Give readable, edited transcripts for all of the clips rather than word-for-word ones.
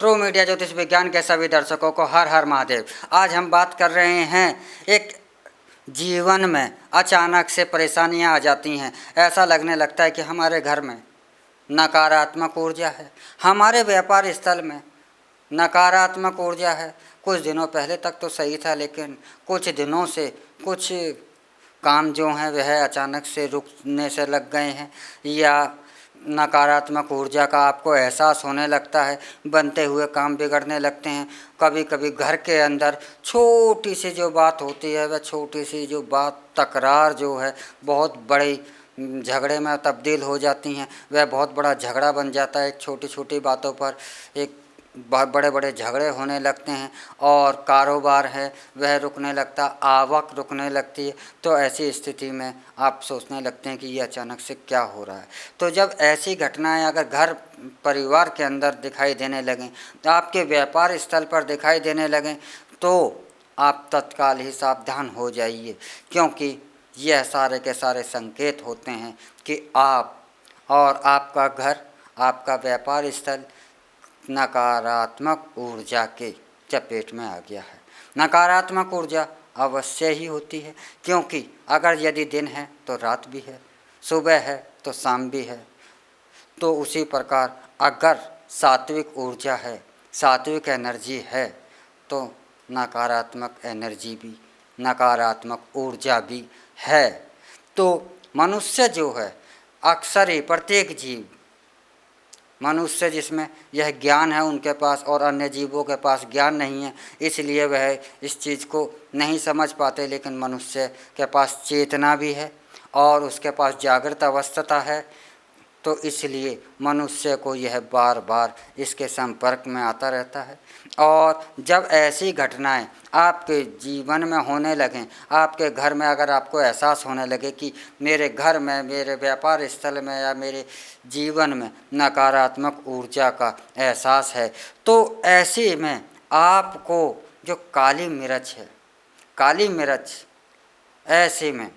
True media ज्योतिष विज्ञान के सभी दर्शकों को हर हर महादेव। आज हम बात कर रहे हैं एक जीवन में अचानक से परेशानियां आ जाती हैं। ऐसा लगने लगता है कि हमारे घर में नकारात्मक ऊर्जा है, हमारे व्यापार स्थल में नकारात्मक ऊर्जा है। कुछ दिनों पहले तक तो सही था, लेकिन कुछ दिनों से कुछ काम जो हैं वह अचानक से रुकने से लग गए हैं, या नकारात्मक ऊर्जा का आपको एहसास होने लगता है। बनते हुए काम बिगड़ने लगते हैं। कभी कभी घर के अंदर छोटी सी जो बात होती है, वह छोटी सी जो बात तकरार जो है बहुत बड़े झगड़े में तब्दील हो जाती हैं। वह बहुत बड़ा झगड़ा बन जाता है। छोटी छोटी बातों पर एक बड़े बड़े झगड़े होने लगते हैं, और कारोबार है वह रुकने लगता, आवक रुकने लगती है। तो ऐसी स्थिति में आप सोचने लगते हैं कि ये अचानक से क्या हो रहा है। तो जब ऐसी घटनाएं अगर घर परिवार के अंदर दिखाई देने लगें, आपके व्यापार स्थल पर दिखाई देने लगें, तो आप तत्काल ही सावधान हो जाइए, क्योंकि यह सारे के सारे संकेत होते हैं कि आप और आपका घर, आपका व्यापार स्थल नकारात्मक ऊर्जा के चपेट में आ गया है। नकारात्मक ऊर्जा अवश्य ही होती है, क्योंकि अगर यदि दिन है तो रात भी है, सुबह है तो शाम भी है। तो उसी प्रकार अगर सात्विक ऊर्जा है, सात्विक एनर्जी है, तो नकारात्मक एनर्जी भी, नकारात्मक ऊर्जा भी है। तो मनुष्य जो है, अक्सर ही प्रत्येक जीव, मनुष्य जिसमें यह ज्ञान है उनके पास, और अन्य जीवों के पास ज्ञान नहीं है, इसलिए वह इस चीज़ को नहीं समझ पाते। लेकिन मनुष्य के पास चेतना भी है और उसके पास जागृत अवस्था है, तो इसलिए मनुष्य को यह बार बार इसके संपर्क में आता रहता है। और जब ऐसी घटनाएं आपके जीवन में होने लगें, आपके घर में अगर आपको एहसास होने लगे कि मेरे घर में, मेरे व्यापार स्थल में या मेरे जीवन में नकारात्मक ऊर्जा का एहसास है, तो ऐसे में आपको जो काली मिर्च है, काली मिर्च ऐसे में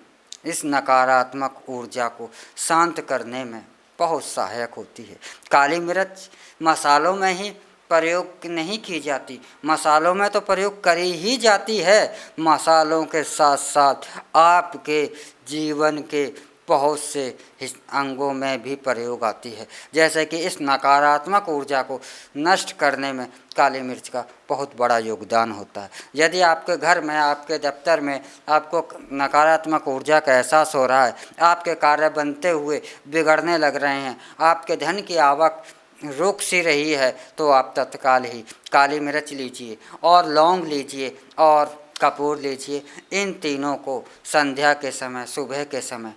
इस नकारात्मक ऊर्जा को शांत करने में बहुत सहायक होती है। काली मिर्च मसालों में ही प्रयोग नहीं की जाती, मसालों में तो प्रयोग करी ही जाती है। मसालों के साथ साथ आपके जीवन के बहुत से अंगों में भी प्रयोग आती है। जैसे कि इस नकारात्मक ऊर्जा को नष्ट करने में काली मिर्च का बहुत बड़ा योगदान होता है। यदि आपके घर में, आपके दफ्तर में आपको नकारात्मक ऊर्जा का एहसास हो रहा है, आपके कार्य बनते हुए बिगड़ने लग रहे हैं, आपके धन की आवक रुक सी रही है, तो आप तत्काल ही काली मिर्च लीजिए और लौंग लीजिए और कपूर लीजिए। इन तीनों को संध्या के समय, सुबह के समय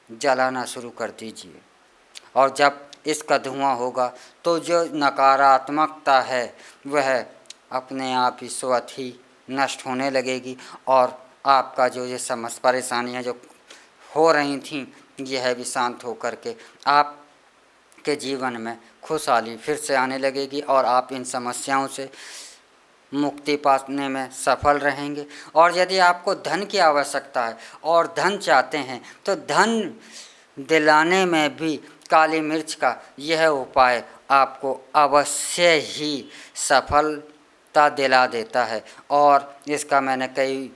जलाना शुरू कर दीजिए, और जब इसका धुआं होगा तो जो नकारात्मकता है वह अपने आप ही स्वतः ही नष्ट होने लगेगी, और आपका जो ये परेशानियाँ जो हो रही थीं, यह भी शांत होकर के आपके जीवन में खुशहाली फिर से आने लगेगी, और आप इन समस्याओं से मुक्ति पाने में सफल रहेंगे। और यदि आपको धन की आवश्यकता है और धन चाहते हैं, तो धन दिलाने में भी काली मिर्च का यह उपाय आपको अवश्य ही सफलता दिला देता है। और इसका मैंने कई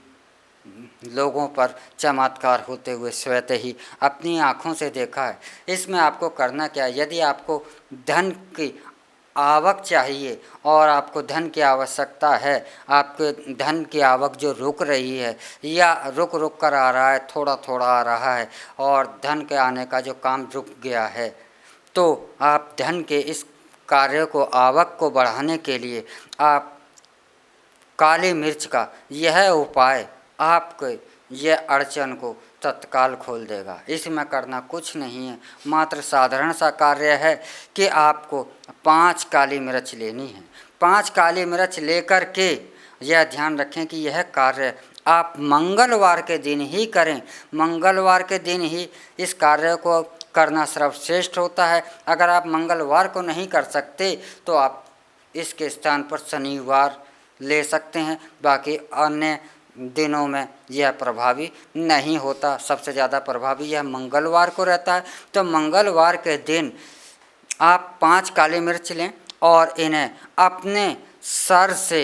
लोगों पर चमत्कार होते हुए स्वतः ही अपनी आँखों से देखा है। इसमें आपको करना क्या है, यदि आपको धन की आवक चाहिए और आपको धन की आवश्यकता है, आपके धन की आवक जो रुक रही है या रुक रुक कर आ रहा है, थोड़ा थोड़ा आ रहा है, और धन के आने का जो काम रुक गया है, तो आप धन के इस कार्य को, आवक को बढ़ाने के लिए आप काली मिर्च का यह उपाय आपके यह अड़चन को तत्काल खोल देगा। इसमें करना कुछ नहीं है, मात्र साधारण सा कार्य है कि आपको 5 काली मिर्च लेनी है। 5 काली मिर्च लेकर के यह ध्यान रखें कि यह कार्य आप मंगलवार के दिन ही करें। मंगलवार के दिन ही इस कार्य को करना सर्वश्रेष्ठ होता है। अगर आप मंगलवार को नहीं कर सकते तो आप इसके स्थान पर शनिवार ले सकते हैं। बाकी अन्य दिनों में यह प्रभावी नहीं होता। सबसे ज़्यादा प्रभावी यह मंगलवार को रहता है। तो मंगलवार के दिन आप 5 काली मिर्च लें और इन्हें अपने सर से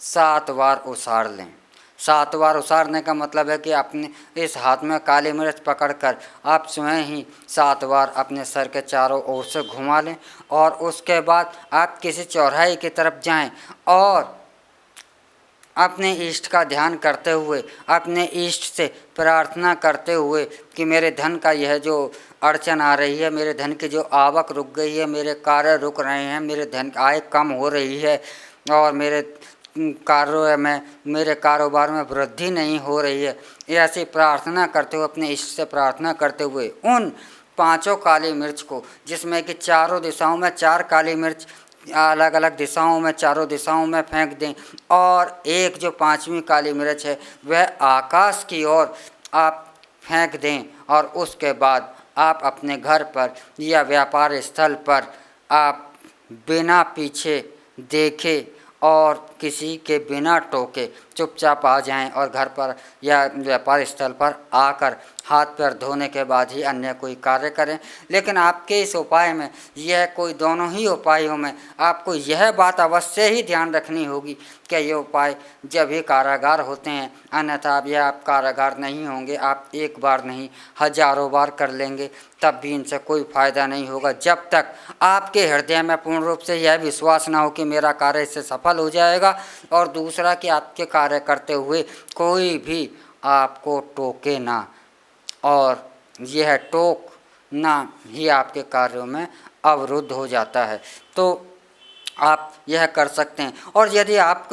7 बार उसार लें। 7 बार उसारने का मतलब है कि अपने इस हाथ में काली मिर्च पकड़कर आप स्वयं ही 7 बार अपने सर के चारों ओर से घुमा लें और उसके बाद आप किसी चौराहे की तरफ जाएं और अपने इष्ट का ध्यान करते हुए, अपने इष्ट से प्रार्थना करते हुए कि मेरे धन का यह जो अड़चन आ रही है, मेरे धन की जो आवक रुक गई है, मेरे कार्य रुक रहे हैं, मेरे धन आय कम हो रही है और मेरे कार्यों में, मेरे कारोबार में वृद्धि नहीं हो रही है, ऐसी प्रार्थना करते हुए, अपने इष्ट से प्रार्थना करते हुए उन 5 काली मिर्च को, जिसमें कि चारों दिशाओं में 4 काली मिर्च अलग अलग दिशाओं में, चारों दिशाओं में फेंक दें और एक जो 5वीं काली मिर्च है वह आकाश की ओर आप फेंक दें और उसके बाद आप अपने घर पर या व्यापार स्थल पर आप बिना पीछे देखे और किसी के बिना टोके चुपचाप आ जाएं और घर पर या व्यापार स्थल पर आकर हाथ पैर धोने के बाद ही अन्य कोई कार्य करें। लेकिन आपके इस उपाय में, यह कोई दोनों ही उपायों में आपको यह बात अवश्य ही ध्यान रखनी होगी कि ये उपाय जब ही कारागार होते हैं, अन्यथा अब यह आप कारागार नहीं होंगे। आप एक बार नहीं हजारों बार कर लेंगे तब भी इनसे कोई फ़ायदा नहीं होगा, जब तक आपके हृदय में पूर्ण रूप से यह विश्वास ना हो कि मेरा कार्य इससे सफल हो जाएगा और दूसरा कि आपके कार्य करते हुए कोई भी आपको टोके ना और यह टोक ना ही आपके कार्यों में अवरुद्ध हो जाता है। तो आप यह कर सकते हैं। और यदि आप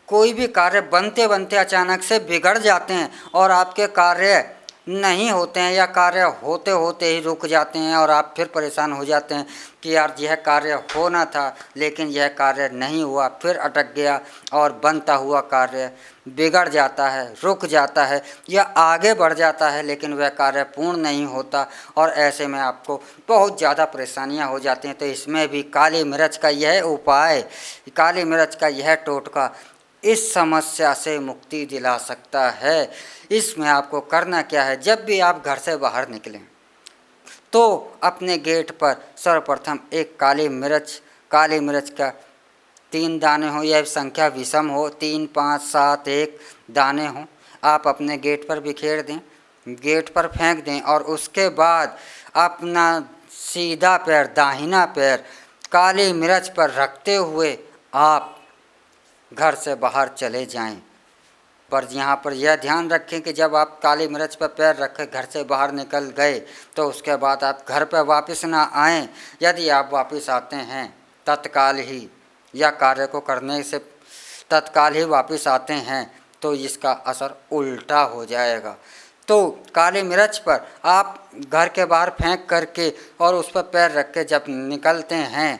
कोई भी कार्य बनते बनते अचानक से बिगड़ जाते हैं और आपके कार्य नहीं होते हैं या कार्य होते होते ही रुक जाते हैं और आप फिर परेशान हो जाते हैं कि यार यह कार्य होना था लेकिन यह कार्य नहीं हुआ, फिर अटक गया और बनता हुआ कार्य बिगड़ जाता है, रुक जाता है या आगे बढ़ जाता है लेकिन वह कार्य पूर्ण नहीं होता और ऐसे में आपको बहुत ज़्यादा परेशानियां हो जाती हैं। तो इसमें भी काली मिर्च का यह उपाय, काली मिर्च का यह टोटका इस समस्या से मुक्ति दिला सकता है। इसमें आपको करना क्या है, जब भी आप घर से बाहर निकलें तो अपने गेट पर सर्वप्रथम एक काली मिर्च का 3 दाने हो या संख्या विषम हो, 3, 5, 7, 1 दाने हो, आप अपने गेट पर बिखेर दें, गेट पर फेंक दें और उसके बाद अपना सीधा पैर, दाहिना पैर काली मिर्च पर रखते हुए आप घर से बाहर चले जाएं। पर यहाँ पर यह ध्यान रखें कि जब आप काली मिर्च पर पैर रख घर से बाहर निकल गए तो उसके बाद आप घर पर वापस ना आएं। यदि आप वापस आते हैं तत्काल ही या कार्य को करने से तत्काल ही वापस आते हैं तो इसका असर उल्टा हो जाएगा। तो काली मिर्च पर आप घर के बाहर फेंक करके और उस पर पैर रख के जब निकलते हैं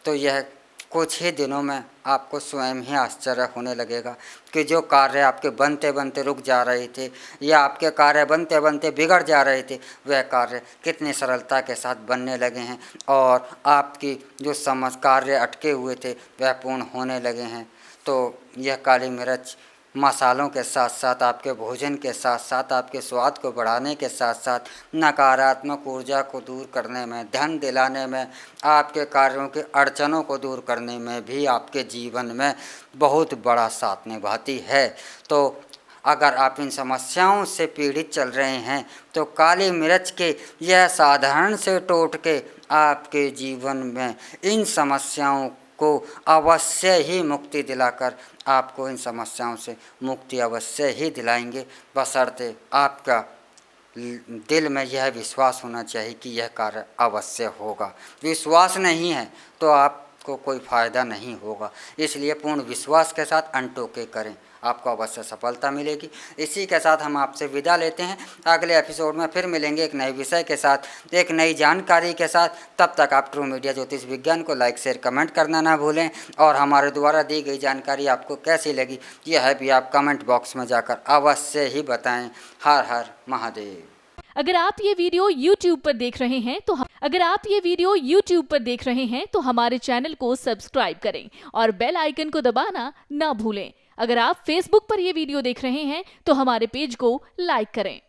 तो यह कुछ ही दिनों में आपको स्वयं ही आश्चर्य होने लगेगा कि जो कार्य आपके बनते बनते रुक जा रहे थे या आपके कार्य बनते बनते बिगड़ जा रहे थे वह कार्य कितनी सरलता के साथ बनने लगे हैं और आपकी जो कार्य अटके हुए थे वह पूर्ण होने लगे हैं। तो यह काली मिर्च मसालों के साथ साथ आपके भोजन के साथ साथ आपके स्वाद को बढ़ाने के साथ साथ नकारात्मक ऊर्जा को दूर करने में, धन दिलाने में, आपके कार्यों के अड़चनों को दूर करने में भी आपके जीवन में बहुत बड़ा साथ निभाती है। तो अगर आप इन समस्याओं से पीड़ित चल रहे हैं तो काली मिर्च के यह साधारण से टोटके आपके जीवन में इन समस्याओं को अवश्य ही मुक्ति दिलाकर आपको इन समस्याओं से मुक्ति अवश्य ही दिलाएंगे, बशर्ते आपका दिल में यह विश्वास होना चाहिए कि यह कार्य अवश्य होगा। विश्वास नहीं है तो आपको कोई फ़ायदा नहीं होगा, इसलिए पूर्ण विश्वास के साथ अनटोके करें, आपको अवश्य सफलता मिलेगी। इसी के साथ हम आपसे विदा लेते हैं। अगले एपिसोड में फिर मिलेंगे एक नए विषय के साथ, एक नई जानकारी के साथ। तब तक आप ट्रू मीडिया ज्योतिष विज्ञान को लाइक शेयर कमेंट करना ना भूलें और हमारे द्वारा दी गई जानकारी आपको कैसी लगी यह भी आप कमेंट बॉक्स में जाकर अवश्य ही बताएं। हर हर महादेव। अगर आप ये वीडियो YouTube पर देख रहे हैं तो हमारे चैनल को सब्सक्राइब करें और बेल आइकन को दबाना ना भूलें। अगर आप Facebook पर ये वीडियो देख रहे हैं तो हमारे पेज को लाइक करें।